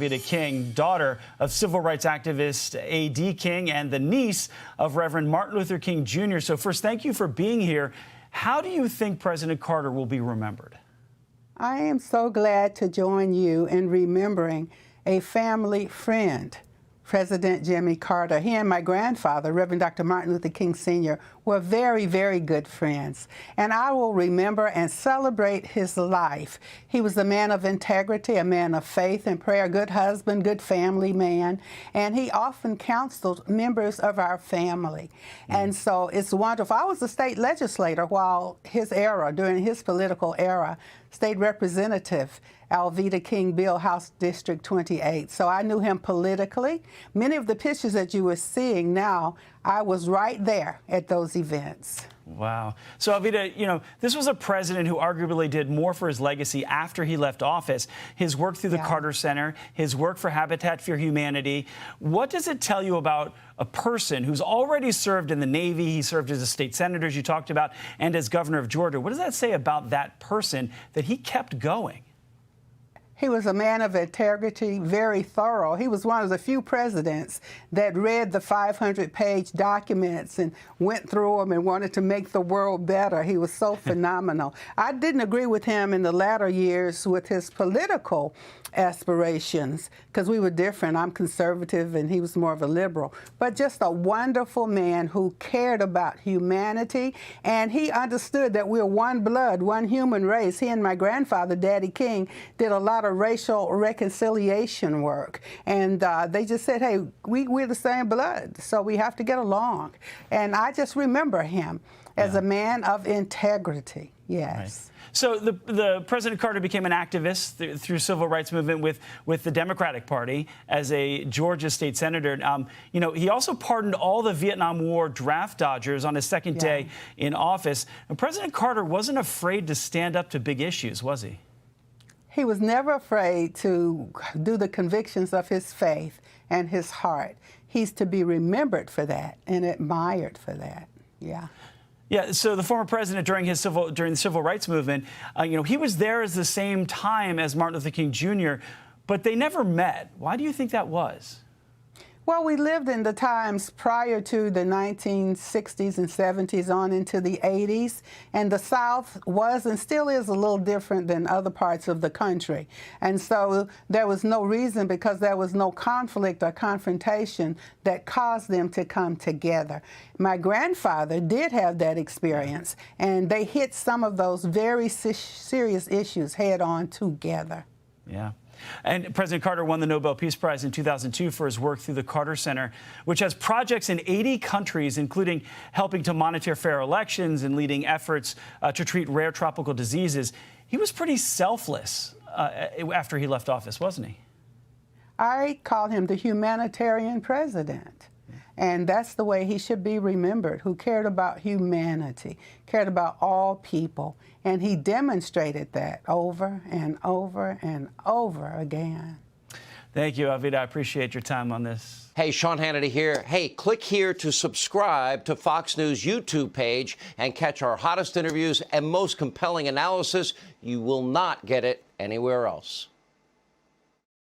Alveda King, daughter of civil rights activist A.D. King and the niece of Reverend Martin Luther King Jr. So first, thank you for being here. How do you think President Carter will be remembered? I am so glad to join you in remembering a family friend, President Jimmy Carter. He and my grandfather, Reverend Dr. Martin Luther King Sr., were very, very good friends. And I will remember and celebrate his life. He was a man of integrity, a man of faith and prayer, a good husband, good family man. And he often counseled members of our family. And so it's wonderful. I was a state legislator while his era, during his political era, state representative, Alveda King, Bill House District 28. So I knew him politically. Many of the pictures that you were seeing now, I was right there at those events. Wow. So, Alveda, you know, this was a president who arguably did more for his legacy after he left office. His work through the Carter Center, his work for Habitat for Humanity. What does it tell you about a person who's already served in the Navy? He served as a state senator, as you talked about, and as governor of Georgia. What does that say about that person that he kept going? He was a man of integrity, very thorough. He was one of the few presidents that read the 500-page documents and went through them and wanted to make the world better. He was so phenomenal. I didn't agree with him in the latter years with his political aspirations because we were different. I'm conservative and he was more of a liberal. But just a wonderful man who cared about humanity, and he understood that we're one blood, one human race. He and my grandfather, Daddy King, did a lot of racial reconciliation work. And they just said, hey, we're the same blood, so we have to get along. And I just remember him as a man of integrity, yes. Right. So the President Carter became an activist through civil rights movement with the Democratic Party as a Georgia state senator. You know, he also pardoned all the Vietnam War draft dodgers on his second day in office. And President Carter wasn't afraid to stand up to big issues, was he? He was never afraid to do the convictions of his faith and his heart. He's to be remembered for that and admired for that. Yeah. Yeah, so the former president during the civil rights movement, you know, he was there at the same time as Martin Luther King Jr., but they never met. Why do you think that was? Well, we lived in the times prior to the 1960s and 70s on into the 80s, and the South was and still is a little different than other parts of the country. And so there was no reason, because there was no conflict or confrontation that caused them to come together. My grandfather did have that experience, and they hit some of those very serious issues head on together. Yeah. And President Carter won the Nobel Peace Prize in 2002 for his work through the Carter Center, which has projects in 80 countries, including helping to monitor fair elections and leading efforts to treat rare tropical diseases. He was pretty selfless after he left office, wasn't he? I call him the humanitarian president. And that's the way he should be remembered, who cared about humanity, cared about all people. And he demonstrated that over and over and over again. Thank you, Alveda. I appreciate your time on this. Hey, Sean Hannity here. Hey, click here to subscribe to Fox News YouTube page and catch our hottest interviews and most compelling analysis. You will not get it anywhere else.